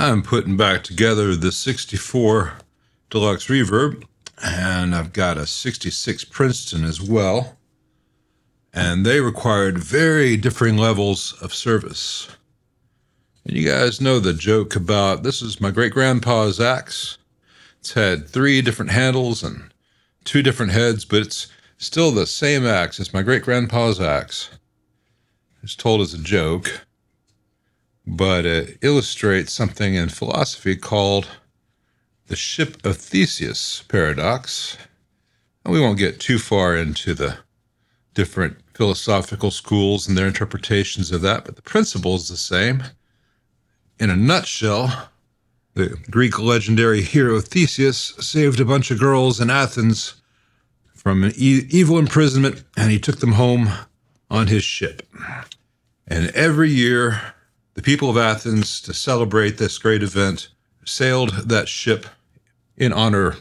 I'm putting back together the 64 Deluxe Reverb, and I've got a 66 Princeton as well, and they required very differing levels of service. And you guys know the joke about, this is my great-grandpa's axe. It's had 3 different handles and 2 different heads, but it's still the same axe. It's my great-grandpa's axe. It's told as a joke, but it illustrates something in philosophy called the Ship of Theseus paradox. And we won't get too far into the different philosophical schools and their interpretations of that, but the principle is the same. In a nutshell, the Greek legendary hero Theseus saved a bunch of girls in Athens from an evil imprisonment, and he took them home on his ship. And every year, the people of Athens, to celebrate this great event, sailed that ship in honor.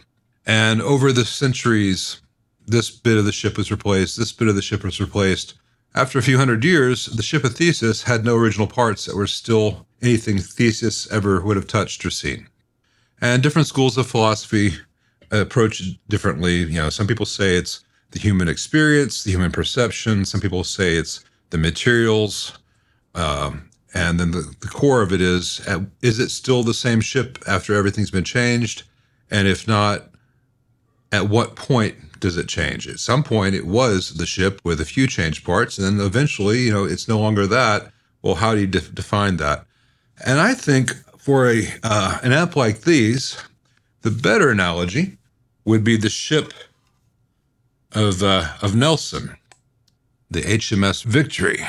And over the centuries, this bit of the ship was replaced, this bit of the ship was replaced. After a few hundred years, the Ship of Theseus had no original parts that were still anything Theseus ever would have touched or seen. And different schools of philosophy approach it differently. You know, some people say it's the human experience, the human perception. Some people say it's the materials. And then the core of it is it still the same ship after everything's been changed? And if not, at what point does it change? At some point, it was the ship with a few changed parts, and then eventually, it's no longer that. Well, how do you define that? And I think for an amp like these, the better analogy would be the ship of Nelson, the HMS Victory,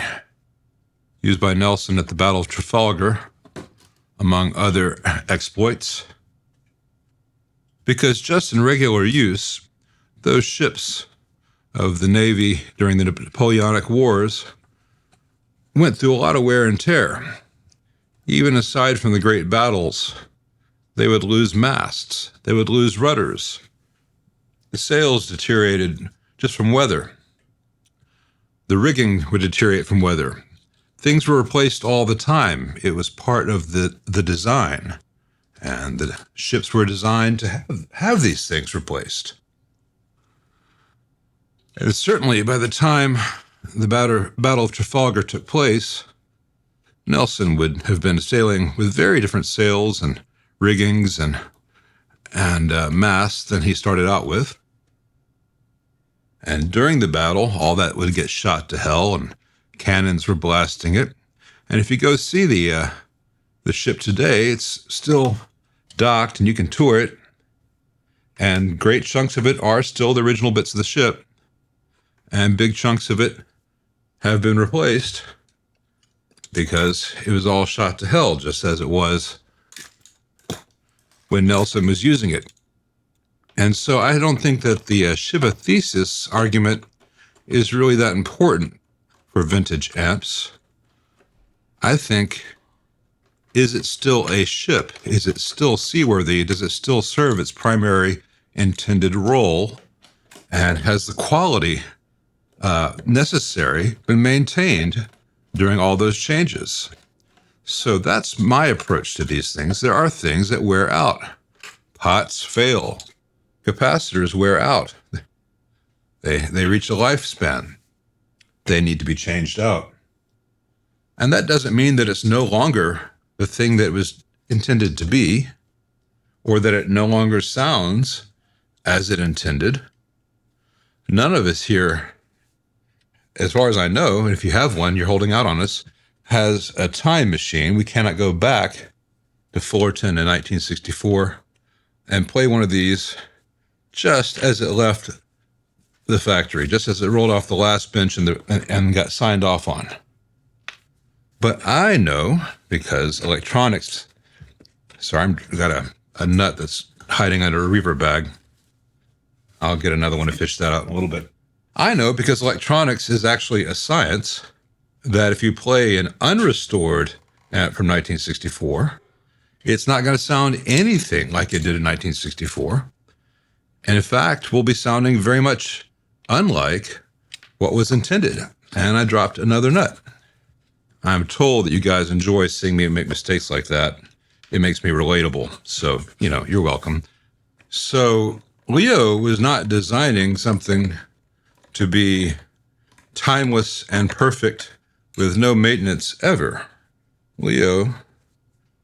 used by Nelson at the Battle of Trafalgar, among other exploits. Because just in regular use, those ships of the Navy during the Napoleonic Wars went through a lot of wear and tear. Even aside from the great battles, they would lose masts, they would lose rudders. The sails deteriorated just from weather. The rigging would deteriorate from weather. Things were replaced all the time. It was part of the design. And the ships were designed to have these things replaced. And certainly by the time the Battle of Trafalgar took place, Nelson would have been sailing with very different sails and riggings and masts than he started out with. And during the battle, all that would get shot to hell, and cannons were blasting it. And if you go see the ship today, it's still docked and you can tour it, and great chunks of it are still the original bits of the ship, and big chunks of it have been replaced because it was all shot to hell, just as it was when Nelson was using it. And so I don't think that the Ship of Theseus argument is really that important for vintage amps. I think, is it still a ship? Is it still seaworthy? Does it still serve its primary intended role? And has the quality necessary been maintained during all those changes? So that's my approach to these things. There are things that wear out. Pots fail. Capacitors wear out. They reach a lifespan. They need to be changed out. And that doesn't mean that it's no longer the thing that it was intended to be, or that it no longer sounds as it intended. None of us here, as far as I know, and if you have one, you're holding out on us, has a time machine. We cannot go back to Fullerton in 1964 and play one of these just as it left the factory, just as it rolled off the last bench and got signed off on. But I know, because electronics, sorry, I've got a nut that's hiding under a reverb bag. I'll get another one to fish that out in a little bit. I know because electronics is actually a science that if you play an unrestored amp from 1964, it's not going to sound anything like it did in 1964. And in fact, will be sounding very much unlike what was intended. And I dropped another nut. I'm told that you guys enjoy seeing me make mistakes like that. it makes me relatable. So, you're welcome. So Leo was not designing something to be timeless and perfect with no maintenance ever. Leo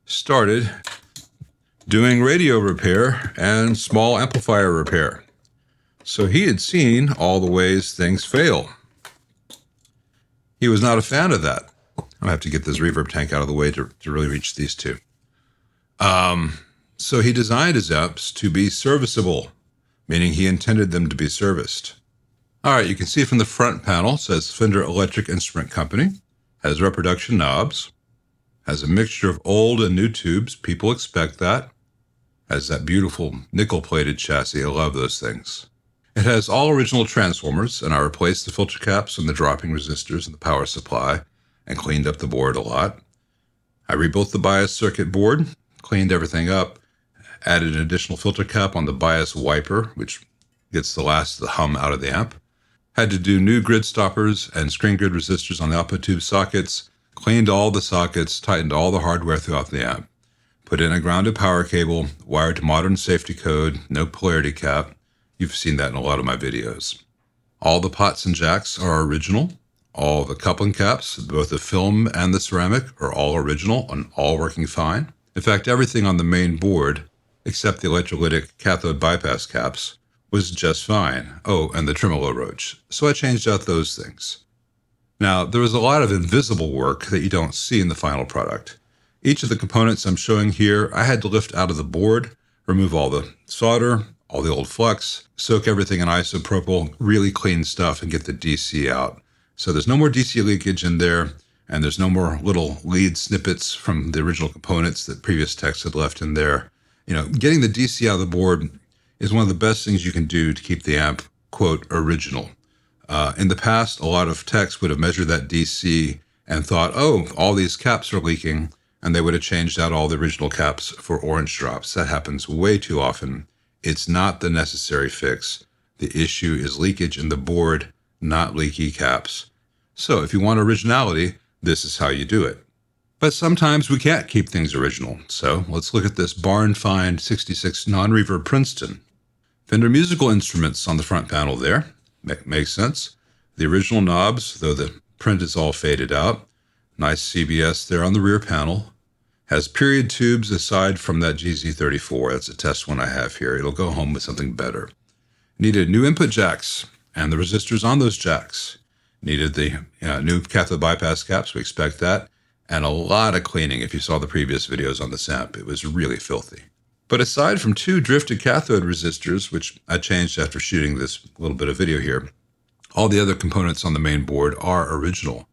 started doing radio repair and small amplifier repair. So he had seen all the ways things fail. He was not a fan of that. I have to get this reverb tank out of the way to really reach these two. So he designed his amps to be serviceable, meaning he intended them to be serviced. All right, you can see from the front panel, it says Fender Electric Instrument Company, has reproduction knobs, has a mixture of old and new tubes. People expect that. Has that beautiful nickel-plated chassis. I love those things. It has all original transformers, and I replaced the filter caps and the dropping resistors and the power supply and cleaned up the board a lot. I rebuilt the bias circuit board, cleaned everything up, added an additional filter cap on the bias wiper, which gets the last of the hum out of the amp. Had to do new grid stoppers and screen grid resistors on the output tube sockets, cleaned all the sockets, tightened all the hardware throughout the amp, put in a grounded power cable, wired to modern safety code, no polarity cap. You've seen that in a lot of my videos. All the pots and jacks are original. All the coupling caps, both the film and the ceramic, are all original and all working fine. In fact, everything on the main board, except the electrolytic cathode bypass caps, was just fine. Oh, and the tremolo roach. So I changed out those things. Now, there was a lot of invisible work that you don't see in the final product. Each of the components I'm showing here, I had to lift out of the board, remove all the solder, all the old flux, soak everything in isopropyl, really clean stuff, and get the DC out. So there's no more DC leakage in there, and there's no more little lead snippets from the original components that previous techs had left in there. Getting the DC out of the board is one of the best things you can do to keep the amp, quote, original. In the past, a lot of techs would have measured that DC and thought, oh, all these caps are leaking, and they would have changed out all the original caps for orange drops. That happens way too often. It's not the necessary fix. The issue is leakage in the board, not leaky caps. So if you want originality, this is how you do it. But sometimes we can't keep things original. So let's look at this barn find 66 non-reverb Princeton. Fender musical instruments on the front panel there. Makes sense. The original knobs, though the print is all faded out. Nice CBS there on the rear panel. Has period tubes aside from that GZ34. That's a test one I have here. It'll go home with something better. Needed new input jacks and the resistors on those jacks. Needed the new cathode bypass caps. We expect that. And a lot of cleaning. If you saw the previous videos on this amp, it was really filthy. But aside from two drifted cathode resistors, which I changed after shooting this little bit of video here, all the other components on the main board are original.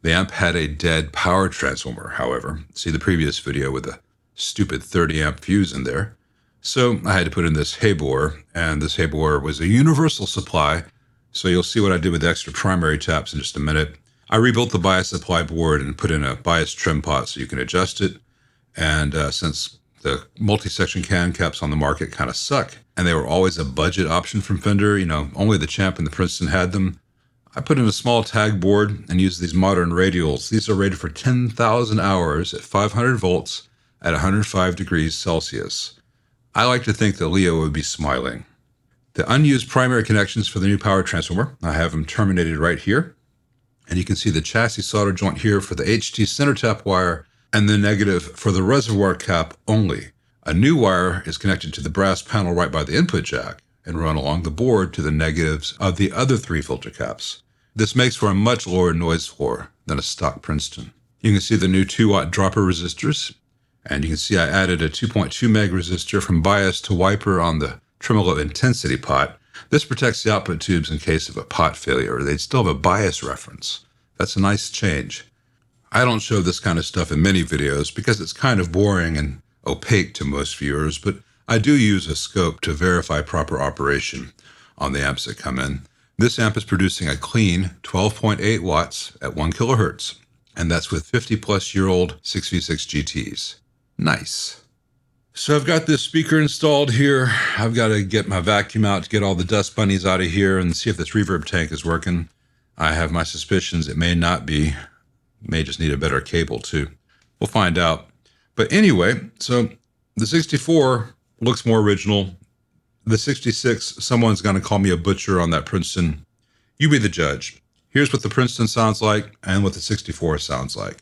The amp had a dead power transformer, however. See the previous video with the stupid 30 amp fuse in there. So I had to put in this Habor, and this Habor was a universal supply. So you'll see what I did with the extra primary taps in just a minute. I rebuilt the bias supply board and put in a bias trim pot so you can adjust it. And since the multi-section can caps on the market kind of suck, and they were always a budget option from Fender, only the Champ and the Princeton had them, I put in a small tag board and used these modern radials. These are rated for 10,000 hours at 500 volts at 105 degrees Celsius. I like to think that Leo would be smiling. The unused primary connections for the new power transformer, I have them terminated right here. And you can see the chassis solder joint here for the HT center tap wire and the negative for the reservoir cap only. A new wire is connected to the brass panel right by the input jack and run along the board to the negatives of the other three filter caps. This makes for a much lower noise floor than a stock Princeton. You can see the new 2-watt dropper resistors, and you can see I added a 2.2 meg resistor from bias to wiper on the tremolo intensity pot. This protects the output tubes in case of a pot failure. They'd still have a bias reference. That's a nice change. I don't show this kind of stuff in many videos because it's kind of boring and opaque to most viewers, but I do use a scope to verify proper operation on the amps that come in. This amp is producing a clean 12.8 watts at 1 kilohertz, and that's with 50-plus-year-old 6v6 GTs. Nice. So I've got this speaker installed here. I've got to get my vacuum out to get all the dust bunnies out of here and see if this reverb tank is working. I have my suspicions it may not be. May just need a better cable too. We'll find out. But anyway, so the 64 looks more original. The 66, someone's going to call me a butcher on that Princeton. You be the judge. Here's what the Princeton sounds like and what the 64 sounds like.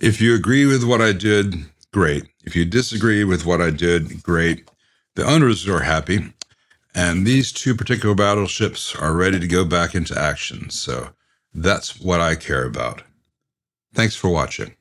If you agree with what I did, great. If you disagree with what I did, great. The owners are happy, and these two particular battleships are ready to go back into action. So that's what I care about. Thanks for watching.